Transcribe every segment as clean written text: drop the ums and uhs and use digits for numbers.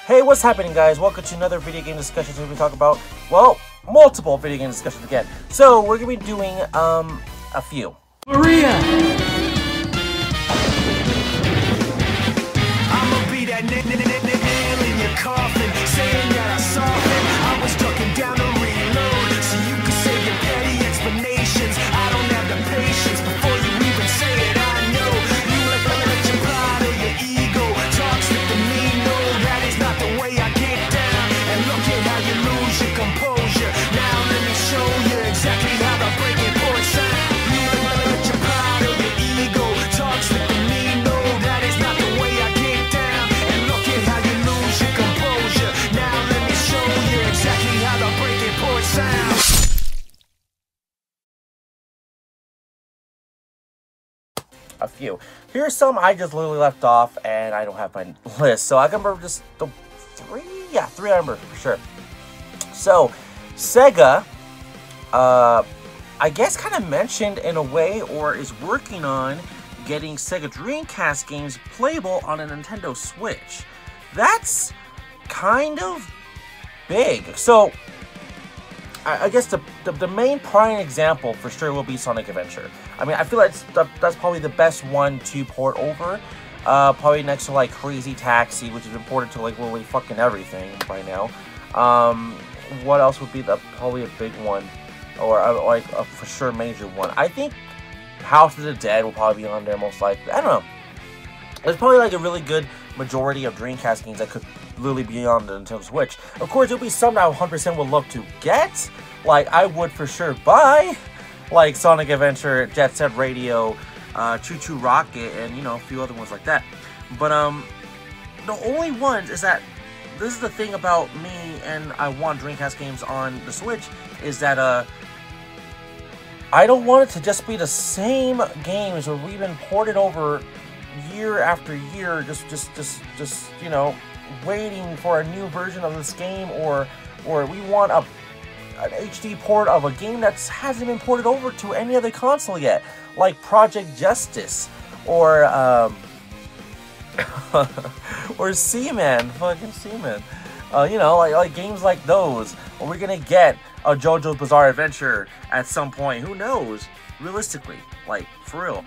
Hey, what's happening, guys? Welcome to another video game discussion. Today we talk about, well, multiple video game discussions again. So we're gonna be doing a few. Maria. I'ma be that nail in your coffin, saying that I saw him. I was ducking down to reload, so you can say your petty explanations. I don't have the patience before you even say it. I know you let your pride or your ego talk slick to me. No, that is not the way I get down. And look at how you lose your composure. Now let me show you exactly how the breaking point sound. You let your pride or your ego talk slick to me. No, that is not the way I get down. And look at how you lose your composure. Now let me show you exactly how the breaking point sounds. A few. Here's some I just literally left off, and I don't have my list, so I can remember just the three. Yeah, three I remember for sure. So, Sega, I guess kind of mentioned in a way, or is working on getting Sega Dreamcast games playable on a Nintendo Switch. That's kind of big. So, I guess the main prime example for sure will be Sonic Adventure. I mean, I feel like that's probably the best one to port over. Probably next to like Crazy Taxi, which is imported to like literally fucking everything by now. What else would be probably a big one, or like a for sure major one? I think House of the Dead will probably be on there most likely. I don't know. There's probably like a really good majority of Dreamcast games that could literally be on the Nintendo Switch. Of course, there'll be some that I 100% would love to get. Like, I would for sure buy, like Sonic Adventure, Jet Set Radio, Choo Choo Rocket, and, you know, a few other ones like that. But, the only ones is that, this is the thing about me, and I want Dreamcast games on the Switch, is that, I don't want it to just be the same games where we've been ported over year after year, just you know, waiting for a new version of this game, or we want an HD port of a game that hasn't been ported over to any other console yet, like Project Justice, or or Seaman, fucking Seaman. You know, like games like those. Or we're gonna get a JoJo's Bizarre Adventure at some point. Who knows? Realistically, like for real.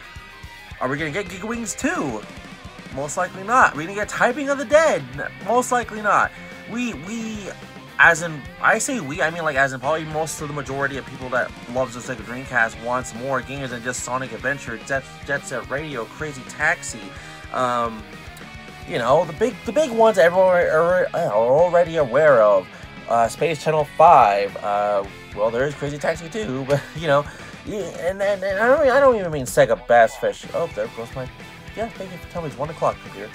Are we gonna get Giga Wings 2? Most likely not. Are we gonna get Typing of the Dead? Most likely not. We, as in, I say we, I mean like as in probably most of the majority of people that loves the Sega Dreamcast wants more games than just Sonic Adventure, Jet Set Radio, Crazy Taxi. You know, the big ones everyone are already aware of. Space Channel 5. Well, there is Crazy Taxi too, but you know. And I don't even mean Sega Bass Fish. Oh, there goes my... Yeah, thank you for telling me it's 1 o'clock here.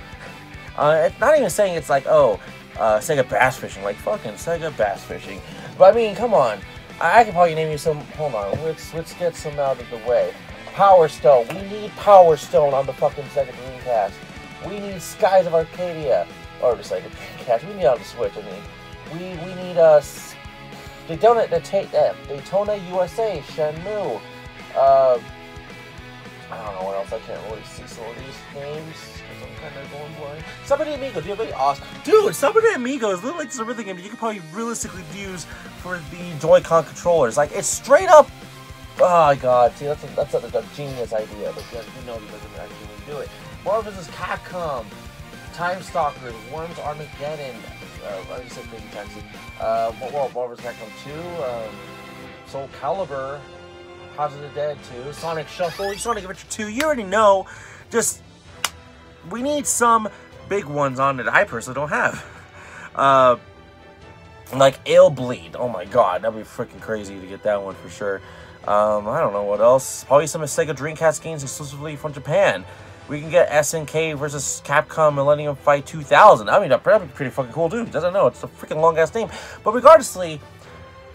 It's not even saying it's like, oh, Sega Bass Fishing. Like, fucking Sega Bass Fishing. But, I mean, come on. I can probably name you some... Hold on. Let's get some out of the way. Power Stone. We need Power Stone on the fucking Sega Dreamcast. We need Skies of Arcadia. Or the Sega Dreamcast. We need on the Switch, I mean. We need, Daytona USA, Shenmue. I don't know what else. I can't really see some of these names because I'm kind of going blind. Samba de Amigo, dude, really awesome. Dude, Samba de Amigo is literally like a rhythm game that you can probably realistically use for the Joy-Con controllers. Like, it's straight up. Oh my god, see, that's a genius idea, but you know he doesn't actually do it. Marvel vs. Capcom, Time Stalkers, Worms Armageddon. I just said Crazy Taxi. Marvel vs. Capcom 2, Soul Calibur, House of the Dead 2, Sonic Shuffle, Sonic Adventure 2. You already know. Just, we need some big ones on it I personally don't have. Like Ale Bleed. Oh my god, that'd be freaking crazy to get that one for sure. I don't know what else. Probably some Sega Dreamcast games exclusively from Japan. We can get SNK versus Capcom Millennium Fight 2000. I mean, that'd be pretty fucking cool, dude. Doesn't know. It's a freaking long-ass name. But regardlessly,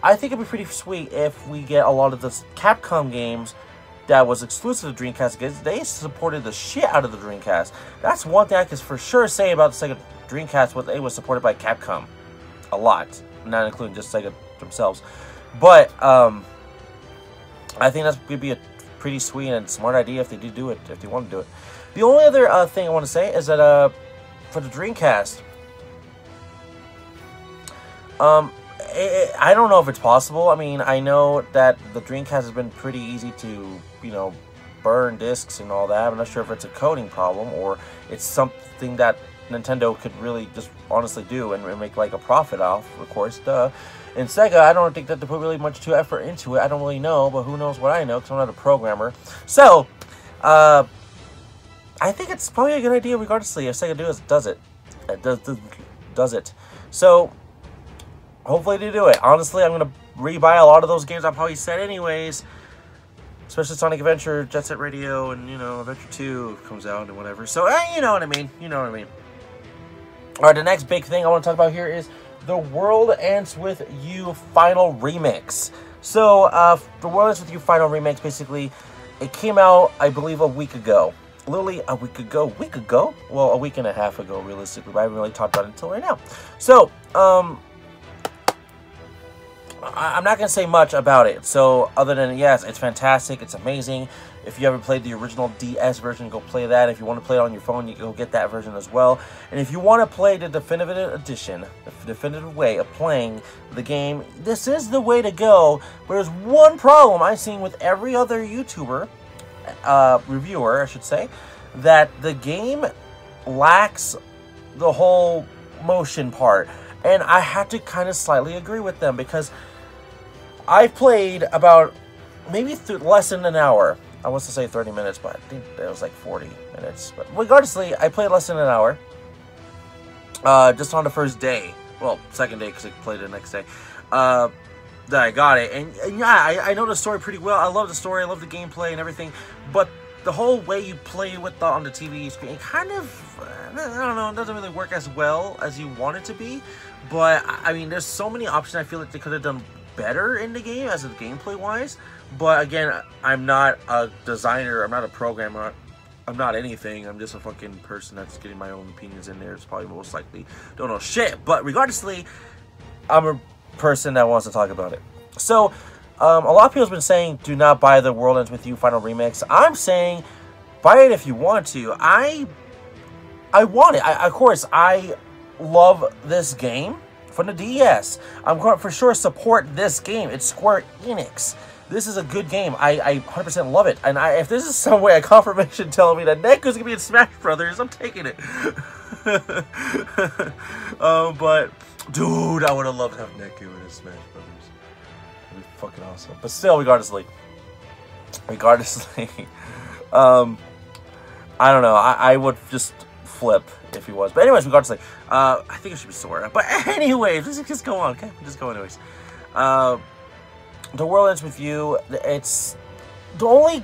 I think it'd be pretty sweet if we get a lot of the Capcom games that was exclusive to Dreamcast, because they supported the shit out of the Dreamcast. That's one thing I can for sure say about the Sega Dreamcast, was it was supported by Capcom. A lot. Not including just Sega themselves. But, I think that's going to be a pretty sweet and smart idea if they do it, if they want to do it. The only other thing I want to say is that, for the Dreamcast, I don't know if it's possible. I mean, I know that the Dreamcast has been pretty easy to, you know, burn discs and all that. I'm not sure if it's a coding problem or it's something that Nintendo could really just honestly do and make like a profit off, of course. Duh. In Sega, I don't think that they put really much effort into it. I don't really know, but who knows what I know because I'm not a programmer. So, I think it's probably a good idea regardlessly if Sega does it. So, hopefully they do it. Honestly, I'm going to rebuy a lot of those games I probably said anyways. Especially Sonic Adventure, Jet Set Radio, and, you know, Adventure 2 comes out and whatever. So, you know what I mean. You know what I mean. Alright, the next big thing I want to talk about here is The World Ends With You Final Remix. So, The World Ends With You Final Remix, basically, it came out, I believe, a week ago. Literally a week ago. Well, a week and a half ago, realistically, but I haven't really talked about it until right now. So, I'm not going to say much about it. So, other than, yes, it's fantastic. It's amazing. If you haven't played the original DS version, go play that. If you want to play it on your phone, you can go get that version as well. And if you want to play the definitive edition, the definitive way of playing the game, this is the way to go. But there's one problem I've seen with every other YouTuber, reviewer, I should say, that the game lacks the whole motion part. And I have to kind of slightly agree with them because I've played about maybe less than an hour. I was to say 30 minutes, but I think it was like 40 minutes. But regardlessly, I played less than an hour. Just on the first day. Well, second day because I played it the next day. That I got it. And yeah, I know the story pretty well. I love the story. I love the gameplay and everything. But the whole way you play with on the TV screen, it kind of, I don't know, it doesn't really work as well as you want it to be. But, I mean, there's so many options I feel like they could have done better in the game as of gameplay-wise. But, again, I'm not a designer. I'm not a programmer. I'm not anything. I'm just a fucking person that's getting my own opinions in there. It's probably most likely don't know shit. But, regardlessly, I'm a person that wants to talk about it. So, a lot of people have been saying, do not buy The World Ends With You Final Remix. I'm saying, buy it if you want to. I want it. Of course, I love this game from the DS. I'm going to for sure support this game. It's Square Enix. This is a good game. I 100% love it. And if this is some way a confirmation telling me that Neku's going to be in Smash Brothers, I'm taking it. But, dude, I would have loved to have Neku in his Smash Brothers. That'd be fucking awesome. But still, regardlessly, I don't know. I would just flip if he was. But anyways, regardlessly, I think it should be Sora. But anyways, let's just go on, okay? Just go anyways. The World Ends With You, it's the only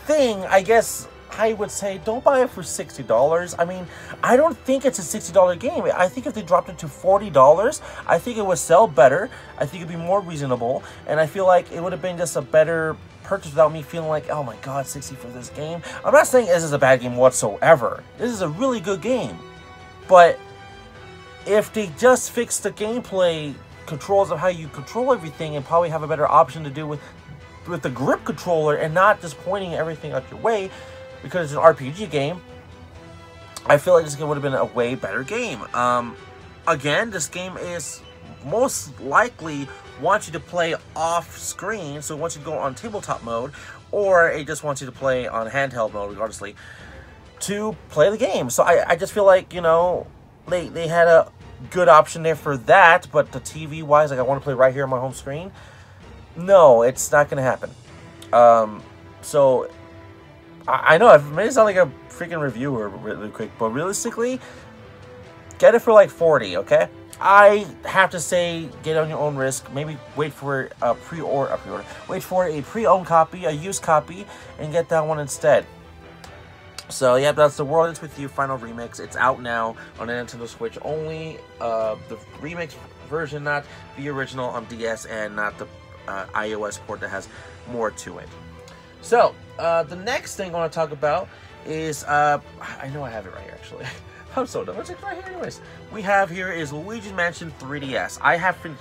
thing, I guess, I would say, don't buy it for $60. I mean, I don't think it's a $60 game. I think if they dropped it to $40, I think it would sell better. I think it'd be more reasonable. And I feel like it would have been just a better purchase without me feeling like, oh my god, 60 for this game. I'm not saying this is a bad game whatsoever. This is a really good game. But if they just fix the gameplay controls of how you control everything and probably have a better option to do with the grip controller and not just pointing everything out your way because it's an RPG game, I feel like this game would have been a way better game. Again, this game is most likely wants you to play off screen, so it wants you to go on tabletop mode, or it just wants you to play on handheld mode, regardlessly, to play the game. So I just feel like, you know, they had a good option there for that, but the TV wise, like I want to play right here on my home screen, no, it's not going to happen. So I know I've made it sound like a freaking reviewer really quick, but realistically, get it for like $40, okay? I have to say, get it on your own risk. Maybe wait for a wait for a pre-owned copy, a used copy, and get that one instead. So yeah, that's The World Ends With You Final Remix. It's out now on the Nintendo Switch only. The remix version, not the original on DS, and not the iOS port that has more to it. So the next thing I want to talk about is I know I have it right here actually. I'm so dumb. It's right here anyways. We have here is Luigi's Mansion 3DS. I haven't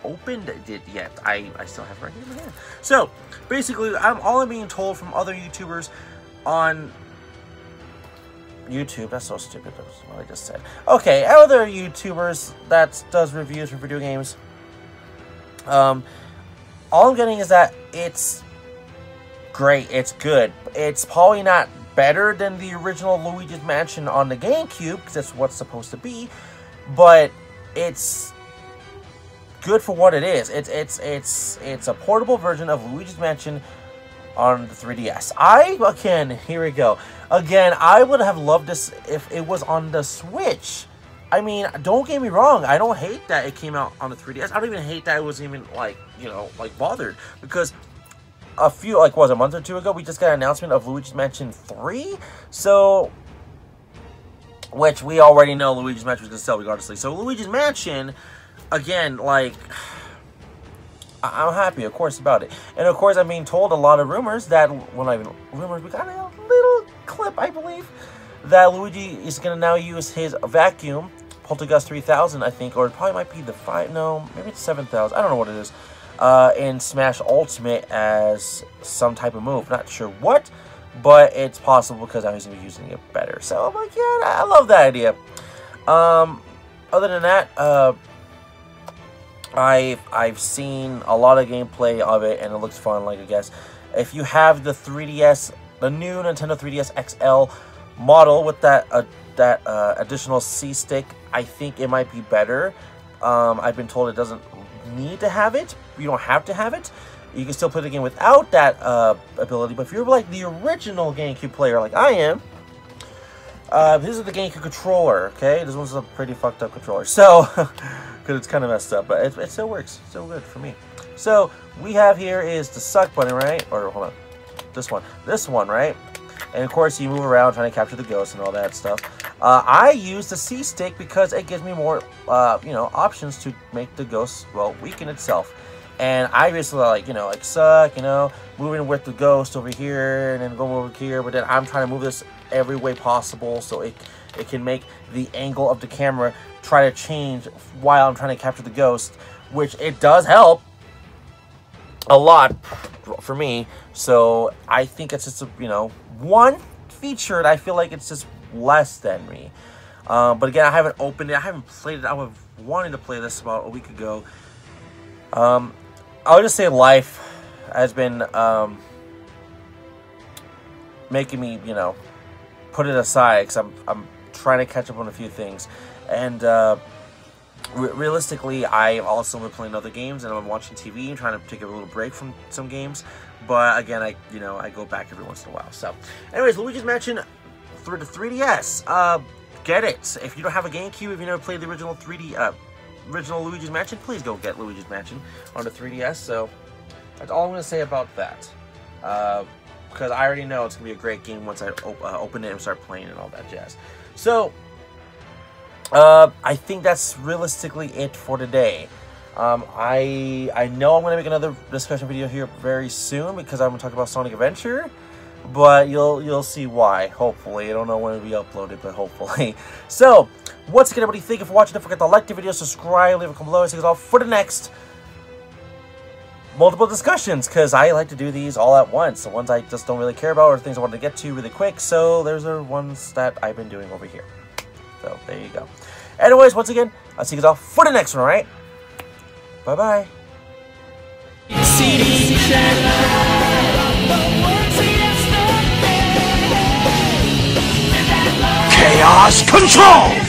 opened it yet. I still have it right here in my hand. So basically, I'm being told from other YouTubers on YouTube. That's so stupid. That's what I just said. Okay, other YouTubers that does reviews for video games. All I'm getting is that it's great. It's good. It's probably not better than the original Luigi's Mansion on the GameCube, because that's what's supposed to be. But it's good for what it is. It's a portable version of Luigi's Mansion on the 3DS. Again, here we go. Again, I would have loved this if it was on the Switch. I mean, don't get me wrong. I don't hate that it came out on the 3DS. I don't even hate that it was even, like, you know, like, bothered. Because a few, like, what was it, a month or two ago, we just got an announcement of Luigi's Mansion 3. So, which we already know Luigi's Mansion was going to sell regardlessly. So, Luigi's Mansion, again, like, I'm happy, of course, about it. And, of course, I'm being told a lot of rumors that, well, not even rumors, we got a little clip, I believe, that Luigi is going to now use his vacuum, Poltergust 3000, I think, or it probably might be the 5, no, maybe it's 7000, I don't know what it is, in Smash Ultimate as some type of move. Not sure what, but it's possible because now he's going to be using it better. So, I'm like, yeah, I love that idea. Other than that, I've seen a lot of gameplay of it, and it looks fun, like, I guess. If you have the 3DS, the new Nintendo 3DS XL model with that additional C-stick, I think it might be better. I've been told it doesn't need to have it. You don't have to have it. You can still play the game without that ability, but if you're like the original GameCube player like I am, this is the GameCube controller, okay? This one's a pretty fucked up controller, so, because it's kind of messed up, but it still works. Still good for me. So, we have here is the suck button, right? Or, hold on. This one, right? And, of course, you move around trying to capture the ghost and all that stuff. I use the C-stick because it gives me more, you know, options to make the ghost, well, weaken itself. And I basically, like, you know, like, suck, you know, moving with the ghost over here and then go over here. But then I'm trying to move this every way possible so it can make the angle of the camera try to change while I'm trying to capture the ghost, which it does help a lot for me. So I think it's just a, you know, one feature that I feel like it's just less than me. But again, I haven't opened it. I haven't played it. I was wanting to play this about a week ago. I'll just say life has been making me, you know, put it aside because I'm trying to catch up on a few things. And realistically, I've also been playing other games, and I'm watching TV and trying to take a little break from some games. But again, I go back every once in a while. So, anyways, Luigi's Mansion for the 3DS. Get it. If you don't have a GameCube, if you never played the original original Luigi's Mansion, please go get Luigi's Mansion on the 3DS. So, that's all I'm going to say about that. Because I already know it's going to be a great game once I open it and start playing and all that jazz. So, I think that's realistically it for today. I know I'm going to make another discussion video here very soon because I'm going to talk about Sonic Adventure, but you'll see why, hopefully. I don't know when it'll be uploaded, but hopefully. So, once again, everybody, thank you for watching. Don't forget to like the video, subscribe, leave a comment below, and see you all for the next multiple discussions, because I like to do these all at once. The ones I just don't really care about or things I want to get to really quick, so there's the ones that I've been doing over here. So, there you go. Anyways, once again, I'll see you all for the next one, alright? Bye-bye. Chaos Control!